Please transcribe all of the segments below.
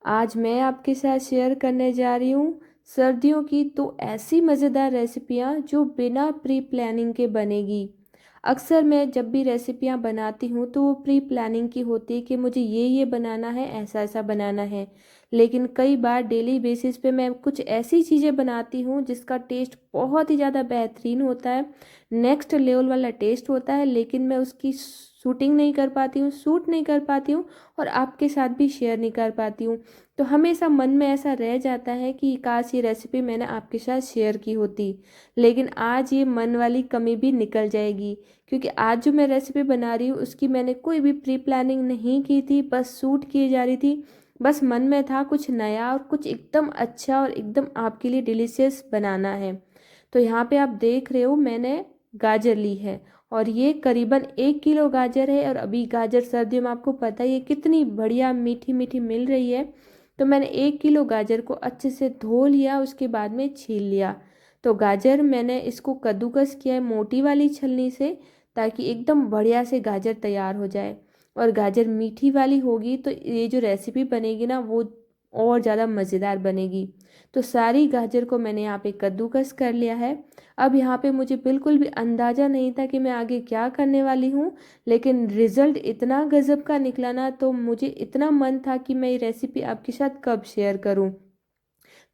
आज मैं आपके साथ शेयर करने जा रही हूँ सर्दियों की तो ऐसी मज़ेदार रेसिपियाँ जो बिना प्री प्लानिंग के बनेगी। अक्सर मैं जब भी रेसिपियाँ बनाती हूँ तो वो प्री प्लानिंग की होती है कि मुझे ये बनाना है, ऐसा ऐसा बनाना है। लेकिन कई बार डेली बेसिस पे मैं कुछ ऐसी चीज़ें बनाती हूँ जिसका टेस्ट बहुत ही ज़्यादा बेहतरीन होता है, नेक्स्ट लेवल वाला टेस्ट होता है, लेकिन मैं उसकी शूटिंग नहीं कर पाती हूँ, शूट नहीं कर पाती हूँ और आपके साथ भी शेयर नहीं कर पाती हूँ। तो हमेशा मन में ऐसा रह जाता है कि काश ये रेसिपी मैंने आपके साथ शेयर की होती। लेकिन आज ये मन वाली कमी भी निकल जाएगी, क्योंकि आज जो मैं रेसिपी बना रही हूँ उसकी मैंने कोई भी प्री प्लानिंग नहीं की थी, बस शूट किए जा रही थी। बस मन में था कुछ नया और कुछ एकदम अच्छा और एकदम आपके लिए डिलीशियस बनाना है। तो यहाँ पे आप देख रहे हो मैंने गाजर ली है और ये करीबन 1 किलो गाजर है। और अभी गाजर सर्दियों में आपको पता ही है कितनी बढ़िया मीठी मीठी मिल रही है। तो मैंने 1 किलो गाजर को अच्छे से धो लिया, उसके बाद में छील लिया। तो गाजर मैंने इसको कद्दूकस किया है मोटी वाली छलनी से, ताकि एकदम बढ़िया से गाजर तैयार हो जाए। और गाजर मीठी वाली होगी तो ये जो रेसिपी बनेगी ना वो और ज़्यादा मज़ेदार बनेगी। तो सारी गाजर को मैंने यहाँ पे कद्दूकस कर लिया है। अब यहाँ पे मुझे बिल्कुल भी अंदाज़ा नहीं था कि मैं आगे क्या करने वाली हूँ, लेकिन रिज़ल्ट इतना गज़ब का निकला ना, तो मुझे इतना मन था कि मैं ये रेसिपी आपके साथ कब शेयर करूँ।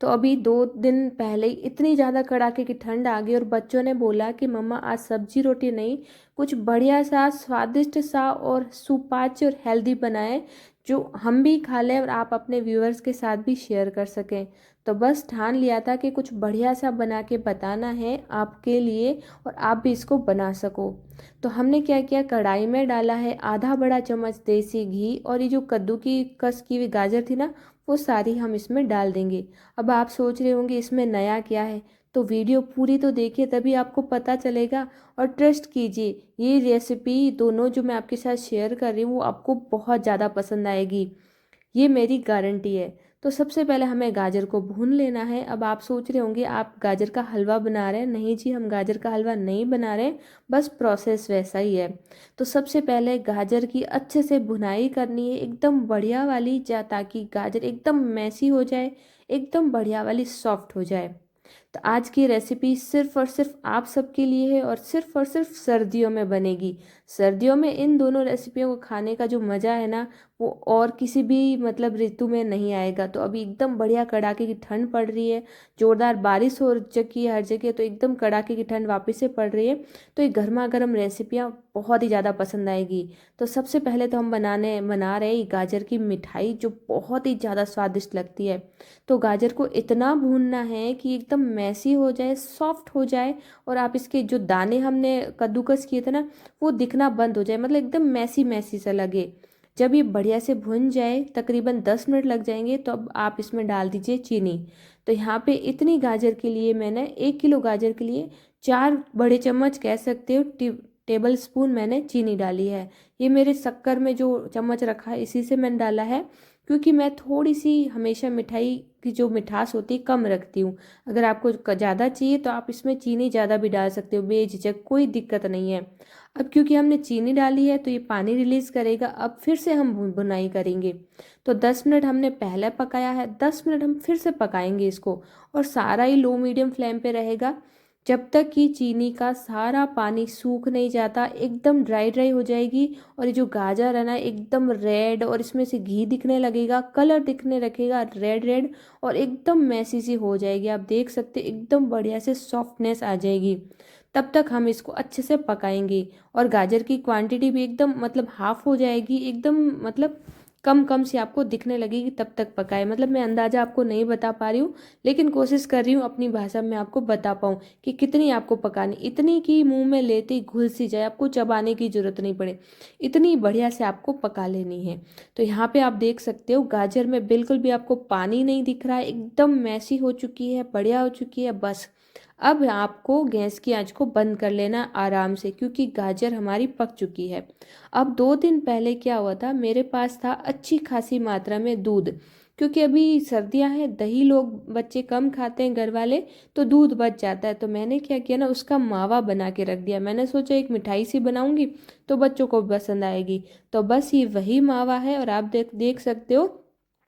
तो अभी 2 दिन पहले ही इतनी ज़्यादा कड़ाके की ठंड आ गई और बच्चों ने बोला कि मम्मा आज सब्जी रोटी नहीं, कुछ बढ़िया सा स्वादिष्ट सा और सुपाच्य और हेल्दी बनाए जो हम भी खा लें और आप अपने व्यूअर्स के साथ भी शेयर कर सकें। तो बस ठान लिया था कि कुछ बढ़िया सा बना के बताना है आपके लिए और आप भी इसको बना सको। तो हमने क्या किया, कढ़ाई में डाला है आधा बड़ा चम्मच देसी घी और ये जो कद्दू की कस की हुई गाजर थी ना, वो सारी हम इसमें डाल देंगे। अब आप सोच रहे होंगे इसमें नया क्या है, तो वीडियो पूरी तो देखिए तभी आपको पता चलेगा। और ट्रस्ट कीजिए ये रेसिपी दोनों जो मैं आपके साथ शेयर कर रही हूँ वो आपको बहुत ज़्यादा पसंद आएगी, ये मेरी गारंटी है। तो सबसे पहले हमें गाजर को भून लेना है। अब आप सोच रहे होंगे आप गाजर का हलवा बना रहे हैं, नहीं जी हम गाजर का हलवा नहीं बना रहे, बस प्रोसेस वैसा ही है। तो सबसे पहले गाजर की अच्छे से भुनाई करनी है एकदम बढ़िया वाली, ताकि गाजर एकदम मैसी हो जाए, एकदम बढ़िया वाली सॉफ्ट हो जाए। तो आज की रेसिपी सिर्फ और सिर्फ आप सबके लिए है और सिर्फ सर्दियों में बनेगी। सर्दियों में इन दोनों रेसिपियों को खाने का जो मज़ा है ना, वो और किसी भी मतलब ऋतु में नहीं आएगा। तो अभी एकदम बढ़िया कड़ाके की ठंड पड़ रही है, जोरदार बारिश हो चुकी है हर जगह, तो एकदम कड़ाके की ठंड वापस से पड़ रही है। तो ये गर्मा गर्म रेसिपियाँ बहुत ही ज़्यादा पसंद आएगी। तो सबसे पहले तो हम बना रहे हैं गाजर की मिठाई जो बहुत ही ज़्यादा स्वादिष्ट लगती है। तो गाजर को इतना भूनना है कि एकदम मैसी हो जाए, सॉफ्ट हो जाए और आप इसके जो दाने हमने कद्दूकस किए थे ना, वो दिखना बंद हो जाए, मतलब एकदम मैसी मैसी सा लगे। जब ये बढ़िया से भुन जाए, तकरीबन 10 मिनट लग जाएंगे, तो अब आप इसमें डाल दीजिए चीनी। तो यहाँ पे इतनी गाजर के लिए मैंने 1 किलो गाजर के लिए 4 बड़े चम्मच कह सकते हो टेबल स्पून मैंने चीनी डाली है। ये मेरे शक्कर में जो चम्मच रखा है इसी से मैंने डाला है, क्योंकि मैं थोड़ी सी हमेशा मिठाई की जो मिठास होती है कम रखती हूँ। अगर आपको ज़्यादा चाहिए तो आप इसमें चीनी ज़्यादा भी डाल सकते हो, बेझिझक कोई दिक्कत नहीं है। अब क्योंकि हमने चीनी डाली है तो ये पानी रिलीज़ करेगा, अब फिर से हम भुनाई करेंगे। तो 10 मिनट हमने पहले पकाया है, 10 मिनट हम फिर से पकाएंगे इसको। और सारा ही लो मीडियम फ्लेम पे रहेगा जब तक कि चीनी का सारा पानी सूख नहीं जाता, एकदम ड्राई ड्राई हो जाएगी। और ये जो गाजर है ना एकदम रेड, और इसमें से घी दिखने लगेगा, कलर दिखने रखेगा रेड रेड, और एकदम मैसी सी हो जाएगी। आप देख सकते एकदम बढ़िया से सॉफ्टनेस आ जाएगी। तब तक हम इसको अच्छे से पकाएंगे। और गाजर की क्वांटिटी भी एकदम मतलब हाफ हो जाएगी, एकदम मतलब कम कम सी आपको दिखने लगेगी, तब तक पकाए। मतलब मैं अंदाज़ा आपको नहीं बता पा रही हूँ, लेकिन कोशिश कर रही हूँ अपनी भाषा में आपको बता पाऊँ कि कितनी आपको पकानी, इतनी कि मुंह में लेते ही घुल सी जाए, आपको चबाने की जरूरत नहीं पड़े, इतनी बढ़िया से आपको पका लेनी है। तो यहाँ पे आप देख सकते हो गाजर में बिल्कुल भी आपको पानी नहीं दिख रहा है, एकदम मैसी हो चुकी है, बढ़िया हो चुकी है। बस अब आपको गैस की आंच को बंद कर लेना आराम से, क्योंकि गाजर हमारी पक चुकी है। अब 2 दिन पहले क्या हुआ था, मेरे पास था अच्छी खासी मात्रा में दूध, क्योंकि अभी सर्दियां हैं, दही लोग बच्चे कम खाते हैं घर वाले, तो दूध बच जाता है। तो मैंने क्या किया ना, उसका मावा बना के रख दिया। मैंने सोचा एक मिठाई सी बनाऊंगी तो बच्चों को पसंद आएगी। तो बस ये वही मावा है और आप देख देख सकते हो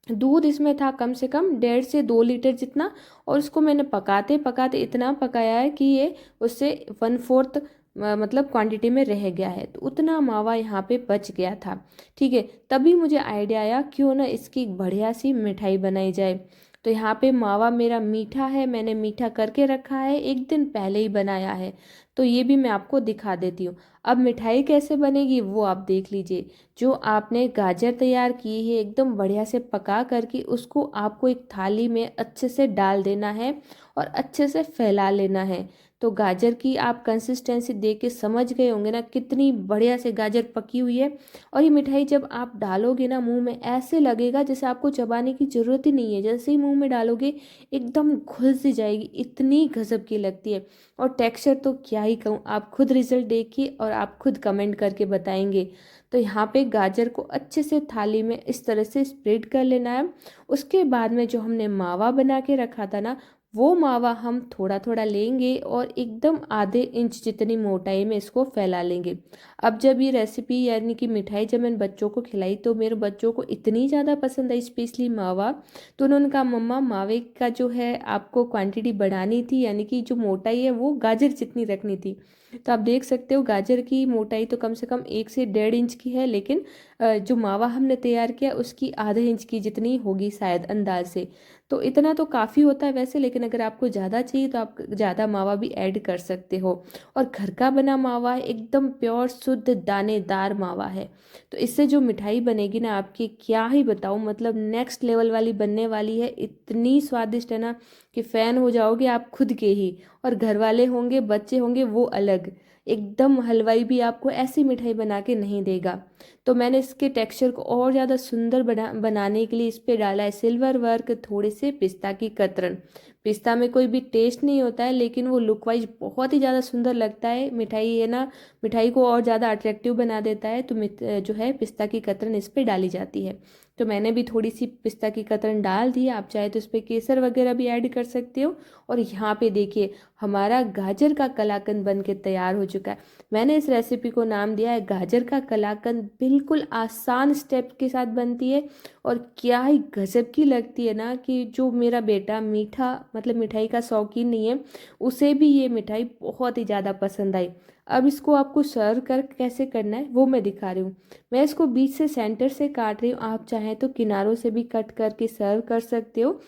दूध इसमें था कम से कम 1.5 से 2 लीटर जितना, और उसको मैंने पकाते पकाते इतना पकाया है कि ये उससे 1/4 मतलब क्वांटिटी में रह गया है। तो उतना मावा यहाँ पे बच गया था। ठीक है, तभी मुझे आइडिया आया क्यों ना इसकी एक बढ़िया सी मिठाई बनाई जाए। तो यहाँ पे मावा मेरा मीठा है, मैंने मीठा करके रखा है, एक दिन पहले ही बनाया है। तो ये भी मैं आपको दिखा देती हूँ। अब मिठाई कैसे बनेगी वो आप देख लीजिए। जो आपने गाजर तैयार की है एकदम बढ़िया से पका करके, उसको आपको एक थाली में अच्छे से डाल देना है और अच्छे से फैला लेना है। तो गाजर की आप कंसिस्टेंसी देख के समझ गए होंगे ना कितनी बढ़िया से गाजर पकी हुई है। और ये मिठाई जब आप डालोगे ना मुंह में, ऐसे लगेगा जैसे आपको चबाने की ज़रूरत ही नहीं है, जैसे ही मुंह में डालोगे एकदम घुल सी जाएगी, इतनी गजब की लगती है। और टेक्सचर तो क्या ही कहूँ, आप खुद रिजल्ट देखिए और आप खुद कमेंट करके बताएंगे। तो यहाँ पे गाजर को अच्छे से थाली में इस तरह से स्प्रेड कर लेना है। उसके बाद में जो हमने मावा बना के रखा था ना, वो मावा हम थोड़ा थोड़ा लेंगे और एकदम ½ इंच जितनी मोटाई में इसको फैला लेंगे। अब जब ये रेसिपी यानी कि मिठाई जब मैंने बच्चों को खिलाई तो मेरे बच्चों को इतनी ज़्यादा पसंद आई, स्पेशली मावा। तो उन्होंने कहा मम्मा मावे का जो है आपको क्वांटिटी बढ़ानी थी, यानी कि जो मोटाई है वो गाजर जितनी रखनी थी। तो आप देख सकते हो गाजर की मोटाई तो कम से कम 1 से 1.5 इंच की है, लेकिन जो मावा हमने तैयार किया उसकी ½ इंच की जितनी होगी शायद अंदाज से। तो इतना तो काफ़ी होता है वैसे, लेकिन अगर आपको ज़्यादा चाहिए तो आप ज़्यादा मावा भी ऐड कर सकते हो। और घर का बना मावा है, एकदम प्योर शुद्ध दानेदार मावा है। तो इससे जो मिठाई बनेगी ना आपकी, क्या ही बताऊँ, मतलब नेक्स्ट लेवल वाली बनने वाली है, इतनी स्वादिष्ट है ना कि फ़ैन हो जाओगे आप खुद के ही। और घर वाले होंगे बच्चे होंगे वो अलग, एकदम हलवाई भी आपको ऐसी मिठाई बना के नहीं देगा। तो मैंने इसके टेक्सचर को और ज़्यादा सुंदर बनाने के लिए इस पे डाला है सिल्वर वर्क, थोड़े से पिस्ता की कतरन। पिस्ता में कोई भी टेस्ट नहीं होता है, लेकिन वो लुक वाइज बहुत ही ज़्यादा सुंदर लगता है। मिठाई है ना, मिठाई को और ज़्यादा अट्रैक्टिव बना देता है। तो जो है पिस्ता की कतरन इस पर डाली जाती है। तो मैंने भी थोड़ी सी पिस्ता की कतरन डाल दी, आप चाहे तो इस पर केसर वगैरह भी ऐड कर सकते हो। और यहाँ पे देखिए हमारा गाजर का कलाकंद बन के तैयार हो चुका है। मैंने इस रेसिपी को नाम दिया है गाजर का कलाकंद। बिल्कुल आसान स्टेप के साथ बनती है और क्या ही गजब की लगती है ना कि जो मेरा बेटा मीठा मतलब मिठाई का शौकीन नहीं है, उसे भी ये मिठाई बहुत ही ज़्यादा पसंद आई। अब इसको आपको सर्व कर कैसे करना है वो मैं दिखा रही हूँ। मैं इसको बीच से सेंटर से काट रही हूँ, आप चाहें तो किनारों से भी कट करके सर्व कर सकते हो।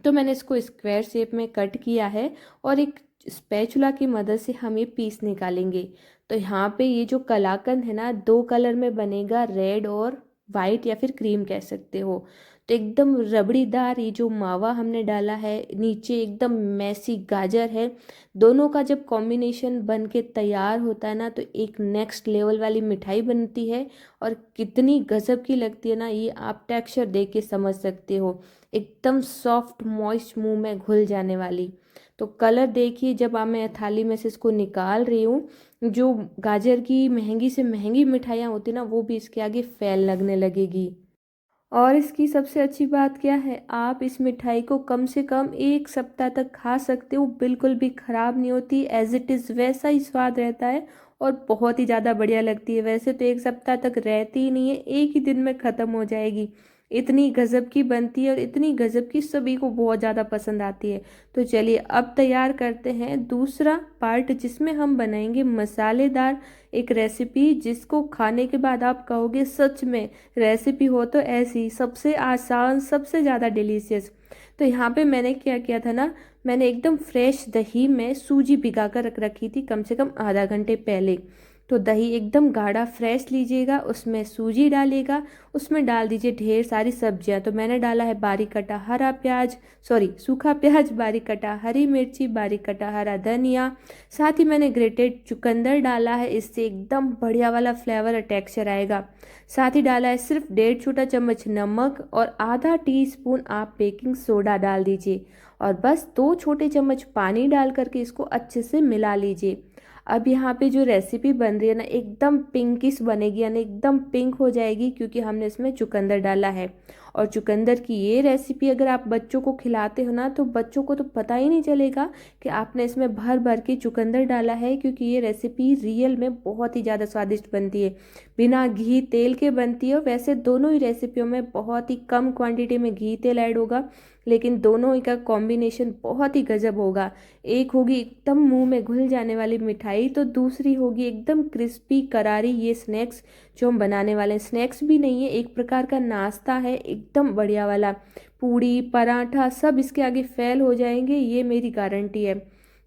तो मैंने इसको स्क्वायर शेप में कट किया है और एक स्पैचुला की मदद से हम ये पीस निकालेंगे। तो यहाँ पे ये जो कलाकंद है ना, 2 कलर में बनेगा, रेड और वाइट या फिर क्रीम कह सकते हो। तो एकदम रबड़ीदार ये जो मावा हमने डाला है, नीचे एकदम मैसी गाजर है, दोनों का जब कॉम्बिनेशन बन के तैयार होता है ना तो एक नेक्स्ट लेवल वाली मिठाई बनती है। और कितनी गजब की लगती है ना, ये आप टेक्सचर देख के समझ सकते हो, एकदम सॉफ्ट मॉइस्ट मुंह में घुल जाने वाली। तो कलर देखिए, जब मैं थाली में से इसको निकाल रही हूँ, जो गाजर की महंगी से महंगी मिठाइयाँ होती ना वो भी इसके आगे फैल लगने लगेगी। और इसकी सबसे अच्छी बात क्या है, आप इस मिठाई को कम से कम 1 सप्ताह तक खा सकते हो, बिल्कुल भी ख़राब नहीं होती, एज इट इज़ वैसा ही स्वाद रहता है और बहुत ही ज़्यादा बढ़िया लगती है। वैसे तो 1 सप्ताह तक रहती ही नहीं है, एक ही दिन में ख़त्म हो जाएगी। इतनी गज़ब की बनती है और इतनी गज़ब की सभी को बहुत ज़्यादा पसंद आती है। तो चलिए अब तैयार करते हैं दूसरा पार्ट, जिसमें हम बनाएंगे मसालेदार एक रेसिपी, जिसको खाने के बाद आप कहोगे सच में रेसिपी हो तो ऐसी, सबसे आसान सबसे ज़्यादा डिलीशियस। तो यहाँ पे मैंने क्या किया था ना, मैंने एकदम फ्रेश दही में सूजी भिगा कर रख रखी थी कम से कम आधा घंटे पहले। तो दही एकदम गाढ़ा फ्रेश लीजिएगा, उसमें सूजी डालिएगा, उसमें डाल दीजिए ढेर सारी सब्जियां। तो मैंने डाला है बारीक कटा हरा प्याज, सॉरी सूखा प्याज, बारीक कटा हरी मिर्ची, बारीक कटा हरा धनिया, साथ ही मैंने ग्रेटेड चुकंदर डाला है, इससे एकदम बढ़िया वाला फ्लेवर और टेक्सचर आएगा। साथ ही डाला है सिर्फ 1.5 छोटा चम्मच नमक और ½ टीस्पून आप बेकिंग सोडा डाल दीजिए। और बस 2 छोटे चम्मच पानी डाल करके इसको अच्छे से मिला लीजिए। अब यहाँ पे जो रेसिपी बन रही है ना एकदम पिंकिश बनेगी, यानी एकदम पिंक हो जाएगी, क्योंकि हमने इसमें चुकंदर डाला है। और चुकंदर की ये रेसिपी अगर आप बच्चों को खिलाते हो ना तो बच्चों को तो पता ही नहीं चलेगा कि आपने इसमें भर भर के चुकंदर डाला है, क्योंकि ये रेसिपी रियल में बहुत ही ज़्यादा स्वादिष्ट बनती है। बिना घी तेल के बनती है। वैसे दोनों ही रेसिपियों में बहुत ही कम क्वांटिटी में घी तेल ऐड होगा, लेकिन दोनों ही का कॉम्बिनेशन बहुत ही गजब होगा। एक होगी एकदम मुंह में घुल जाने वाली मिठाई, तो दूसरी होगी एकदम क्रिस्पी करारी ये स्नैक्स जो हम बनाने वाले हैं। स्नैक्स भी नहीं है, एक प्रकार का नाश्ता है एकदम बढ़िया वाला। पूड़ी पराठा सब इसके आगे फेल हो जाएंगे, ये मेरी गारंटी है।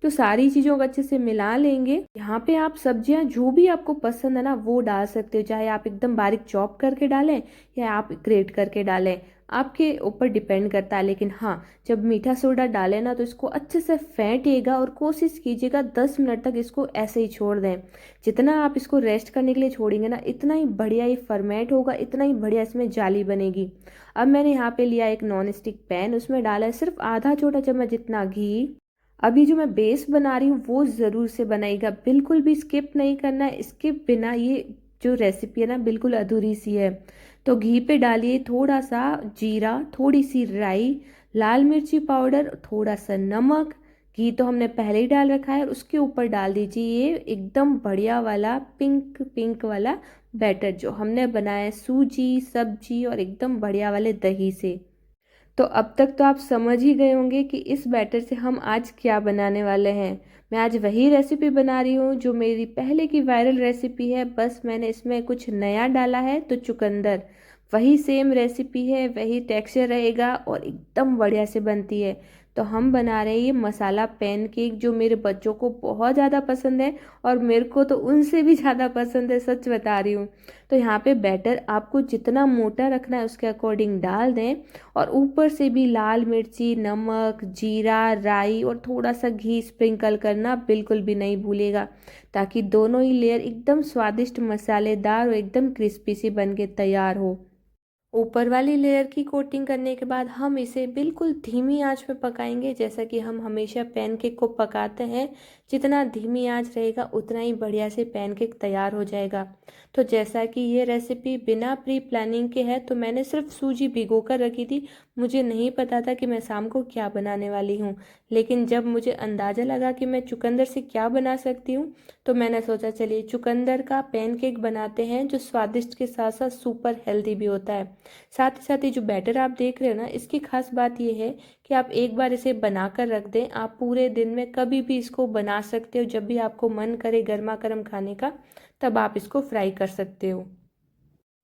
तो सारी चीज़ों को अच्छे से मिला लेंगे। यहाँ पे आप सब्जियां जो भी आपको पसंद है ना वो डाल सकते हो, चाहे आप एकदम बारीक चॉप करके डालें या आप ग्रेट करके डालें, आपके ऊपर डिपेंड करता है। लेकिन हाँ, जब मीठा सोडा डालें ना तो इसको अच्छे से फेंटिएगा और कोशिश कीजिएगा 10 मिनट तक इसको ऐसे ही छोड़ दें। जितना आप इसको रेस्ट करने के लिए छोड़ेंगे ना इतना ही बढ़िया ये फर्मेंट होगा, इतना ही बढ़िया इसमें जाली बनेगी। अब मैंने यहाँ पे लिया एक नॉन स्टिक पैन, उसमें डाला है सिर्फ आधा छोटा चम्मच जितना घी। अभी जो मैं बेस बना रही हूँ वो ज़रूर से बनाइएगा, बिल्कुल भी स्किप नहीं करना है। इसके बिना ये जो रेसिपी है ना बिल्कुल अधूरी सी है। तो घी पे डालिए थोड़ा सा जीरा, थोड़ी सी राई, लाल मिर्ची पाउडर, थोड़ा सा नमक। घी तो हमने पहले ही डाल रखा है। उसके ऊपर डाल दीजिए ये एकदम बढ़िया वाला पिंक पिंक वाला बैटर जो हमने बनाया है सूजी सब्जी और एकदम बढ़िया वाले दही से। तो अब तक तो आप समझ ही गए होंगे कि इस बैटर से हम आज क्या बनाने वाले हैं। मैं आज वही रेसिपी बना रही हूँ जो मेरी पहले की वायरल रेसिपी है, बस मैंने इसमें कुछ नया डाला है। तो चुकंदर वही सेम रेसिपी है, वही टेक्सचर रहेगा और एकदम बढ़िया से बनती है। तो हम बना रहे हैं ये मसाला पैनकेक जो मेरे बच्चों को बहुत ज़्यादा पसंद है और मेरे को तो उनसे भी ज़्यादा पसंद है, सच बता रही हूँ। तो यहाँ पे बैटर आपको जितना मोटा रखना है उसके अकॉर्डिंग डाल दें, और ऊपर से भी लाल मिर्ची नमक जीरा राई और थोड़ा सा घी स्प्रिंकल करना बिल्कुल भी नहीं भूलेगा, ताकि दोनों ही लेयर एकदम स्वादिष्ट मसालेदार और एकदम क्रिस्पी सी बन के तैयार हो। ऊपर वाली लेयर की कोटिंग करने के बाद हम इसे बिल्कुल धीमी आंच पे पकाएंगे, जैसा कि हम हमेशा पैनकेक को पकाते हैं। जितना धीमी आंच रहेगा उतना ही बढ़िया से पैनकेक तैयार हो जाएगा। तो जैसा कि ये रेसिपी बिना प्री प्लानिंग के है, तो मैंने सिर्फ सूजी भिगो कर रखी थी। मुझे नहीं पता था कि मैं शाम को क्या बनाने वाली हूँ, लेकिन जब मुझे अंदाज़ा लगा कि मैं चुकंदर से क्या बना सकती हूँ, तो मैंने सोचा चलिए चुकंदर का पैनकेक बनाते हैं जो स्वादिष्ट के साथ साथ सुपर हेल्दी भी होता है। साथ ही जो बैटर आप देख रहे हो ना, इसकी खास बात यह है कि आप एक बार इसे बना कर रख दें, आप पूरे दिन में कभी भी इसको बना सकते हो। जब भी आपको मन करे गर्मा गर्म खाने का तब आप इसको फ्राई कर सकते हो।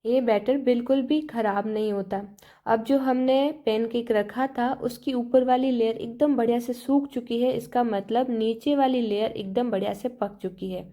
ये बैटर बिल्कुल भी ख़राब नहीं होता। अब जो हमने पैनकेक रखा था उसकी ऊपर वाली लेयर एकदम बढ़िया से सूख चुकी है, इसका मतलब नीचे वाली लेयर एकदम बढ़िया से पक चुकी है।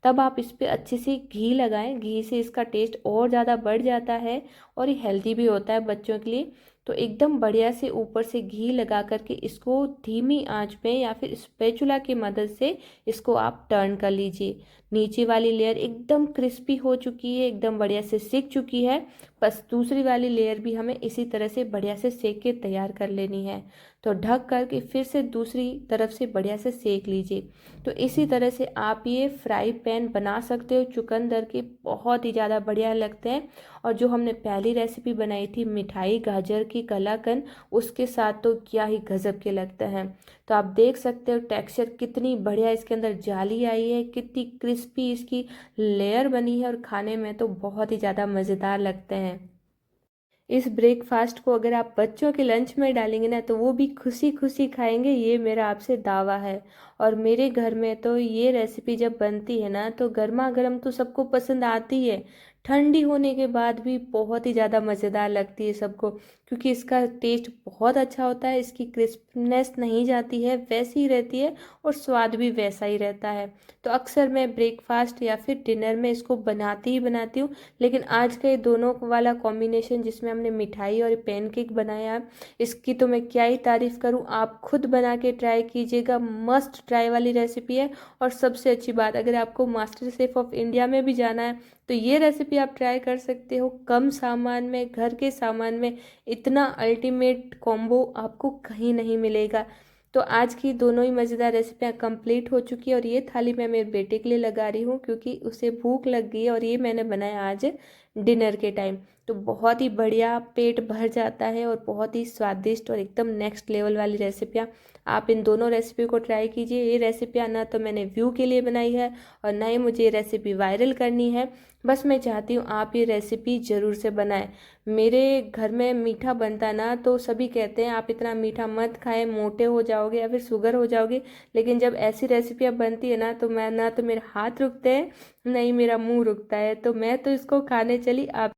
तब आप इस पर अच्छे से घी लगाएं, घी से इसका टेस्ट और ज़्यादा बढ़ जाता है और ये हेल्दी भी होता है बच्चों के लिए। तो एकदम बढ़िया से ऊपर से घी लगा करके इसको धीमी आंच पे या फिर स्पैचुला की मदद से इसको आप टर्न कर लीजिए। नीचे वाली लेयर एकदम क्रिस्पी हो चुकी है, एकदम बढ़िया से सिक चुकी है। बस दूसरी वाली लेयर भी हमें इसी तरह से बढ़िया से सेक के तैयार कर लेनी है। तो ढक करके फिर से दूसरी तरफ से बढ़िया से सेक लीजिए। तो इसी तरह से आप ये फ्राई पैन बना सकते हो चुकंदर के, बहुत ही ज़्यादा बढ़िया लगते हैं। और जो हमने पहली रेसिपी बनाई थी मिठाई गाजर की कलाकंद, उसके साथ तो क्या ही गजब के लगते हैं। तो आप देख सकते हो टेक्सचर कितनी बढ़िया इसके अंदर जाली आई है, कितनी क्रिस्पी इसकी लेयर बनी है और खाने में तो बहुत ही ज़्यादा मज़ेदार लगते हैं। इस ब्रेकफास्ट को अगर आप बच्चों के लंच में डालेंगे ना तो वो भी खुशी खुशी खाएंगे, ये मेरा आपसे दावा है। और मेरे घर में तो ये रेसिपी जब बनती है ना तो गर्मा गर्म तो सबको पसंद आती है, ठंडी होने के बाद भी बहुत ही ज़्यादा मज़ेदार लगती है सबको, क्योंकि इसका टेस्ट बहुत अच्छा होता है। इसकी क्रिस्पनेस नहीं जाती है, वैसी ही रहती है और स्वाद भी वैसा ही रहता है। तो अक्सर मैं ब्रेकफास्ट या फिर डिनर में इसको बनाती ही बनाती हूँ। लेकिन आज का ये दोनों वाला कॉम्बिनेशन जिसमें हमने मिठाई और पैनकेक बनाया, इसकी तो मैं क्या ही तारीफ़ करूँ। आप खुद बना के ट्राई कीजिएगा, मस्ट ट्राई वाली रेसिपी है। और सबसे अच्छी बात, अगर आपको मास्टर शेफ ऑफ इंडिया में भी जाना है तो ये रेसिपी आप ट्राई कर सकते हो। कम सामान में, घर के सामान में इतना अल्टीमेट कॉम्बो आपको कहीं नहीं मिलेगा। तो आज की दोनों ही मज़ेदार रेसिपियाँ कंप्लीट हो चुकी है और ये थाली मैं मेरे बेटे के लिए लगा रही हूँ क्योंकि उसे भूख लग गई है और ये मैंने बनाया आज डिनर के टाइम। तो बहुत ही बढ़िया, पेट भर जाता है और बहुत ही स्वादिष्ट और एकदम नेक्स्ट लेवल वाली रेसिपियाँ। आप इन दोनों रेसिपी को ट्राई कीजिए। ये रेसिपियाँ ना तो मैंने व्यू के लिए बनाई है और ना ही मुझे ये रेसिपी वायरल करनी है, बस मैं चाहती हूँ आप ये रेसिपी ज़रूर से बनाएं। मेरे घर में मीठा बनता ना तो सभी कहते हैं आप इतना मीठा मत खाएं, मोटे हो जाओगे या फिर शुगर हो जाओगे। लेकिन जब ऐसी रेसिपियाँ बनती है ना तो मैं ना तो मेरे हाथ रुकते हैं, नहीं मेरा मुंह रुकता है। तो मैं तो इसको खाने चली, आप